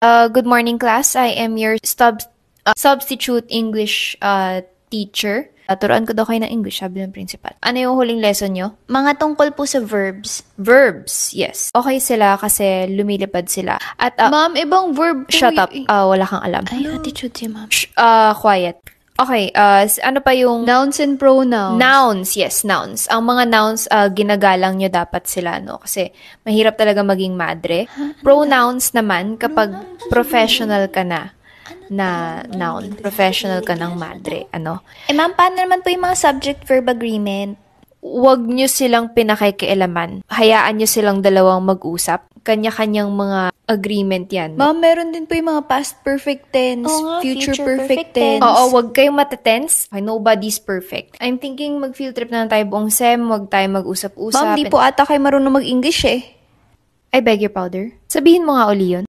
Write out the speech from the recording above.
Good morning, class. I am your substitute English teacher. Turuan ko daw kayo ng English, sabi ng principal. Ano yung huling lesson nyo? Mga tungkol po sa verbs. Verbs, yes. Okay sila kasi lumilipad sila. At, Ma'am, ibang verb po. shut up. Wala kang alam. Ay, attitude si ma'am. Quiet. Okay, ano pa yung... Nouns and pronouns. Nouns, yes, nouns. Ang mga nouns, ginagalang nyo dapat sila, no? Kasi mahirap talaga maging madre. Pronouns naman, kapag professional ka na noun. Professional ka ng madre, ano? Ma'am, paano naman po yung mga subject-verb agreement? Huwag nyo silang pinakikialaman. Hayaan nyo silang dalawang mag-usap. Kanya-kanyang mga agreement yan. Ma'am, meron din po yung mga past perfect tense, future perfect tense. Oo, wag kayong matatense. Okay, nobody's perfect. I'm thinking mag-field trip na tayo buong SEM, wag tayo mag-usap-usap. Ma'am, di po ata kayo marunong mag-English eh. I beg your pardon. Sabihin mo nga uli yun.